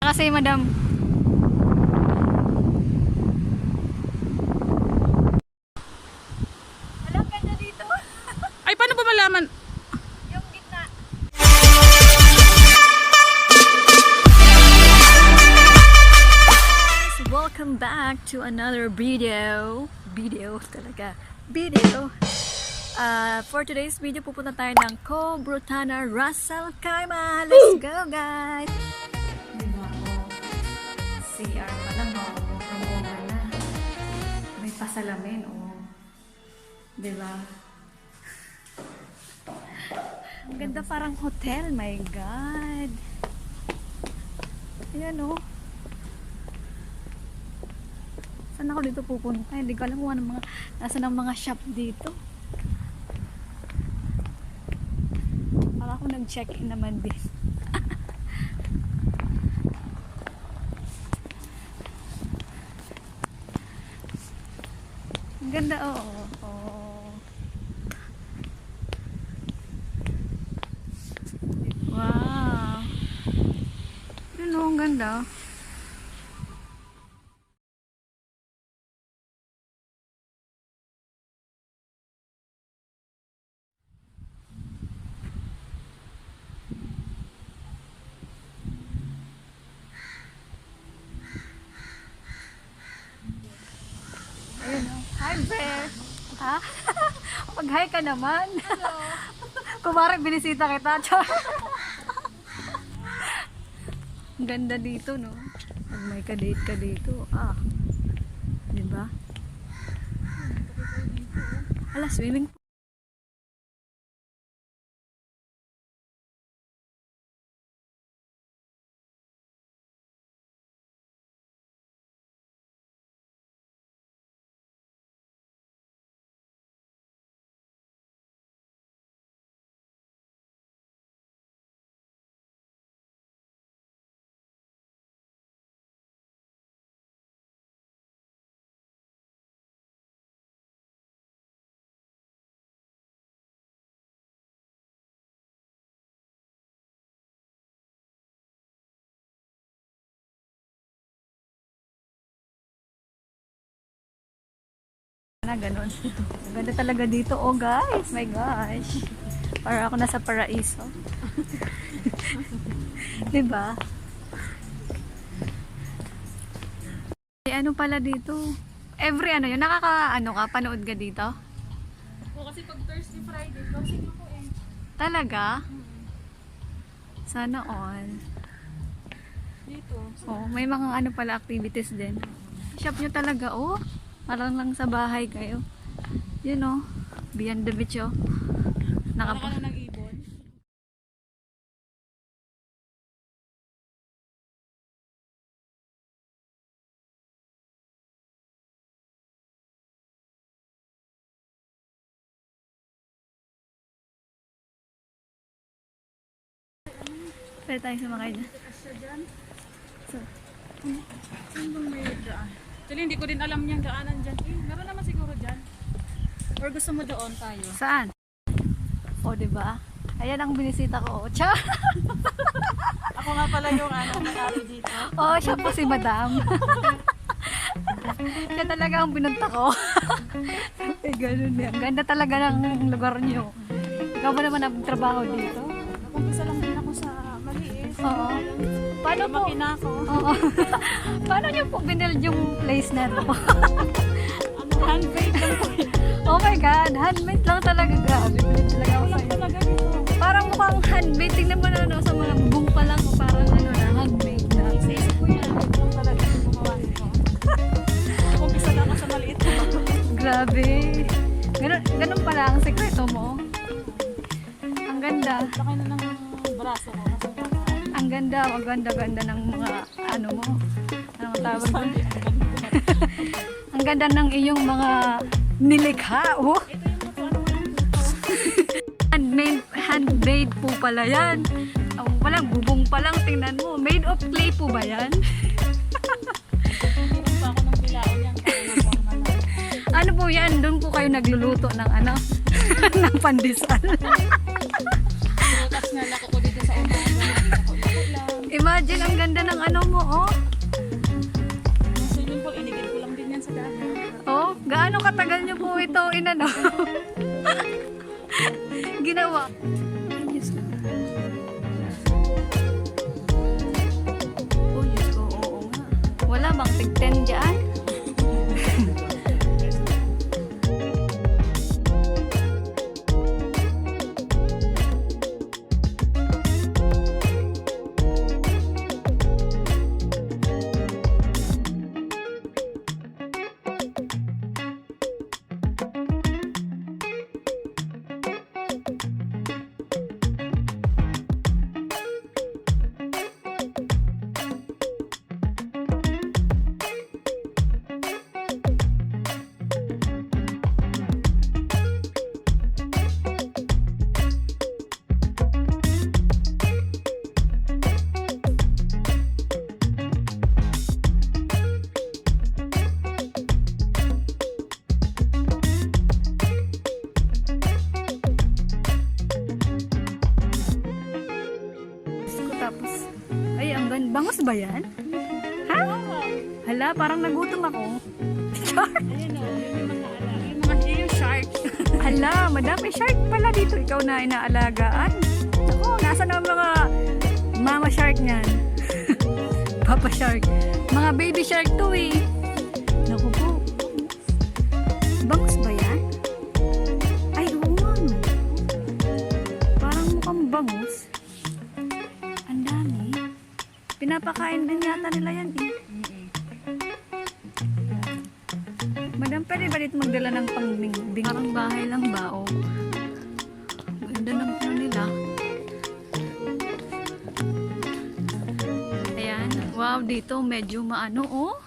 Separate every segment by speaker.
Speaker 1: kasi madam. Alam ka na dito.
Speaker 2: Ay, paano ba malaman?
Speaker 1: Yung gitna. Welcome back to another video. Video talaga. Video. For today's video, pupunta tayo ng Cobrutana Russell Kaima. Let's go, guys! Diba ako? CR pa lang, promoga na. May pasalamin, oh. Diba? Ang ganda, parang hotel. My God! Ayan, oh. Saan ako dito pupunta? Hindi ko alam kung anong mga, nasa ng mga shop dito. Para ako nag-check-in naman din. Ang ganda, oo. Oh. Wow. Yun, oh, ang ganda. Ayun, oh. Hi, Bear! Ha? Mag-hi ka naman. Hello. Kumari, binisita kita. Ang ganda dito, no? Pag may ka-date ka dito. Ah. Diba? Ala, swimming pool. Na ganun. Ganda talaga dito, oh guys. My gosh. Para ako nasa paraiso. 'Di ba? Ano pala dito? Every ano 'yun, panood ka dito?
Speaker 2: O, kasi pag Thursday, Friday, closing ako eh.
Speaker 1: Talaga? Sana all.
Speaker 2: Dito.
Speaker 1: Oh, may mga ano pala activities din. Shop nyo talaga, oh. Parang lang sa bahay kayo. Yun, oh. Beyond the beach, oh.
Speaker 2: Parang ka na ng ibon.
Speaker 1: Pwede tayong sumakay dyan. So,
Speaker 2: Saan bang may daan? Actually, hindi ko din alam yung daanan dyan. Eh, meron naman siguro dyan. Or gusto mo doon tayo?
Speaker 1: saan? Oh, diba? Ayan ang binisita ko. Cha!
Speaker 2: Ako nga pala yung may-ari dito.
Speaker 1: Oh, siya po si Madam. Siya talaga ang binunta ko. Eh, ganun yan. Ganda talaga ng lugar niyo. Ikaw ba naman ang trabaho dito?
Speaker 2: Nakumpisa lang din ako sa maliit.
Speaker 1: Oo. Paano po?
Speaker 2: Makina ko.
Speaker 1: Oo. Paano niyo po binuild yung place na to?
Speaker 2: Handmade lang po.
Speaker 1: Oh my God, handmade lang talaga. Grabe, binuild talaga ako
Speaker 2: Walang
Speaker 1: sa'yo.
Speaker 2: talaga dito.
Speaker 1: Parang mukhang handmade. Tingnan mo na ano, sa mga bubong pa lang. Parang ano na, handmade na.
Speaker 2: Sa isip ko yan. Ito lang talaga yung gumawa nito. Nakumpisa lang ako sa maliit.
Speaker 1: Grabe. Ganun pala ang sekreto mo. Ang ganda.
Speaker 2: Laki na ng braso ko.
Speaker 1: Ang ganda ng mga ano mo. Anong tawag doon? Ang ganda ng iyong mga nilikha. Oh. Handmade po pala yan. Ang palang bubong pa lang, tingnan mo. Made of clay po ba yan?
Speaker 2: Hindi pa ako ng bilaon yan.
Speaker 1: Ano po yan? Doon po kayo nagluluto ng ano? ng pandesal.
Speaker 2: Bukas nga lako ko dito sa umaga. Lako lang.
Speaker 1: Imagine, ang ganda ng ano mo, oh.
Speaker 2: Yung swimming pool, inigid ko lang din yan sa dagat.
Speaker 1: Oh, gaano katagal niyo po ito inano? Ginawa. Ay, Diyos ko. Oh, Diyos ko, oo nga. Wala bang tig-10 dyan? Tapos, ay, ang ganda. Bangos ba yan? Ha? Hala, parang nagutom ako. Char!
Speaker 2: Ayan o, yung mga alaga. Yung shark.
Speaker 1: Hala, madam, may shark pala dito. Ikaw na inaalagaan. Ako, nasa na ang mga mama shark niyan? Papa shark. Mga baby shark to eh. Naku po. Bangos ba yan? Ay, oo nga no. Parang mukhang bangus. Ang dami. Pinapakain din yata nila yan eh. Madam, pwede ba dito magdala ng pangbing? Parang bahay lang ba? O ganda ng ano nila. Ayan. Wow, dito medyo maano oh.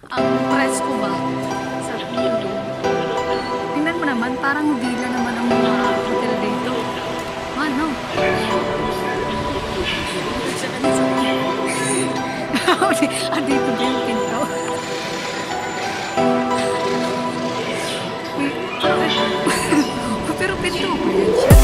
Speaker 1: Ang presko ba? Sa dito. Tingnan mo naman, parang villa naman ang mga hotel dito. Ano? Dito ba yung pinto? Pero pinto ko yan siya.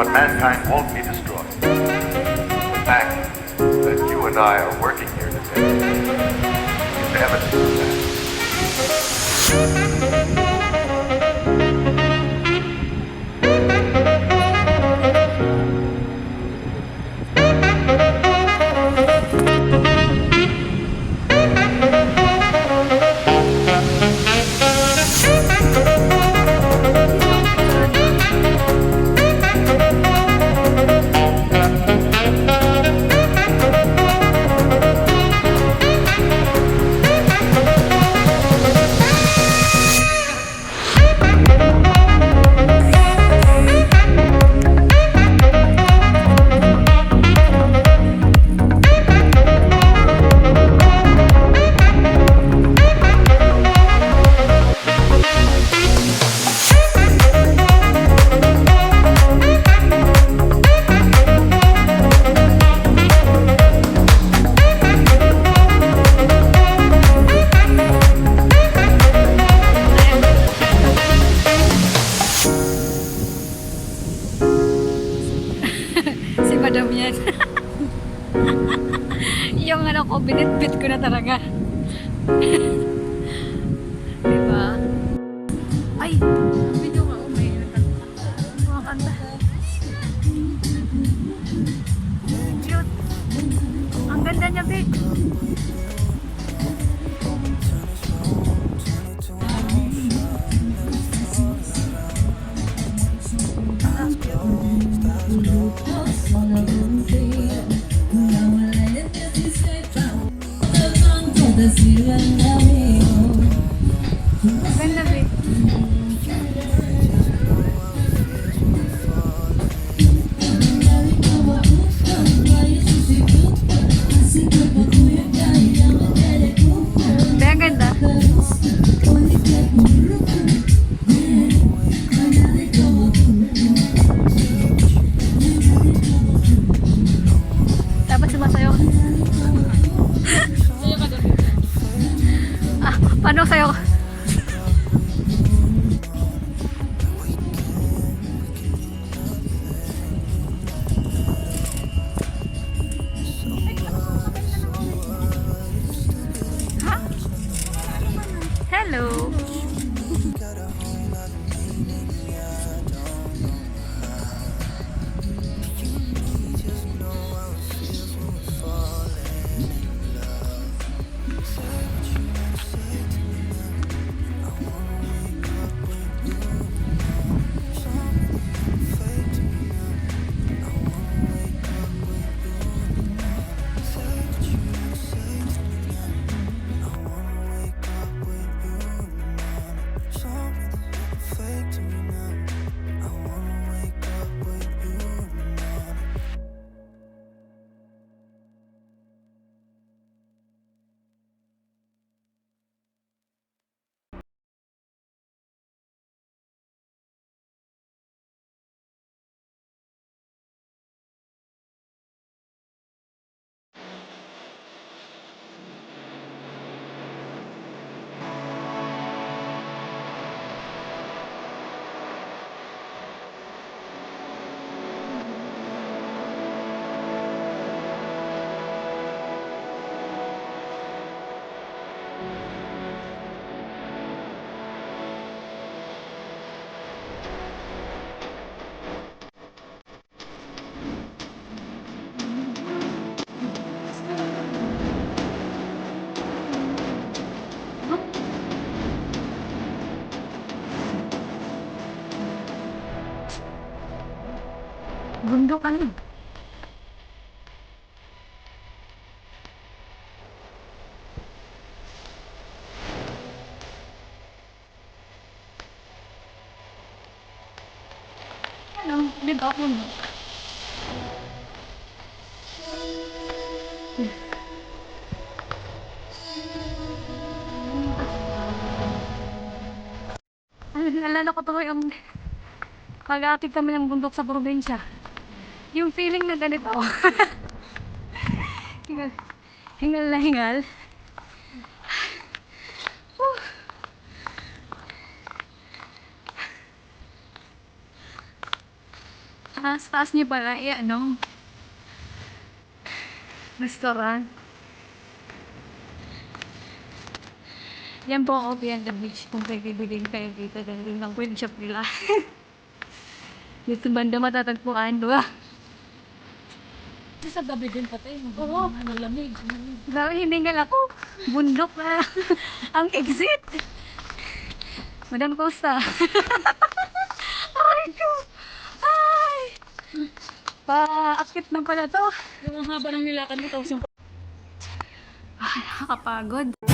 Speaker 3: but mankind won't be destroyed. The fact that you and I are working here today is evidence of that.
Speaker 1: Si Madam yan. Yung ano ko, binitbit ko na talaga. Diba? Ay!
Speaker 2: Video ka, may
Speaker 1: Mga kanta. Cute. Ang ganda niya, babe. Ang ganda, babe. Be, ang ganda. Dapat sumasayo.
Speaker 2: Sa'yo ka doon.
Speaker 1: Ah, paano sayo? Ha? Hello. Bundok ano? Ano? Dito ako mo. Ano, nalala ko tuloy ang pag-aakit kami ng bundok sa probinsya. Yung feeling na ganito. hingal, hingal na hingal. Whew. Sa taas niyo pala, ano, restaurant. Yan po ang Opian the Beach kung kayo bibiling kayo dito dahil yung queen shop nila. Dito banda matatagpuan, diba?
Speaker 2: Sa gabi din pati.
Speaker 1: Oo.
Speaker 2: Malamig.
Speaker 1: Grabe, hindi nga ako. Bundok na. Ang exit. Madam Costa. Ay ko. Ay. Paakit na pala to.
Speaker 2: Yung haba ng nilakad mo, tapos yung
Speaker 1: Ay, nakakapagod.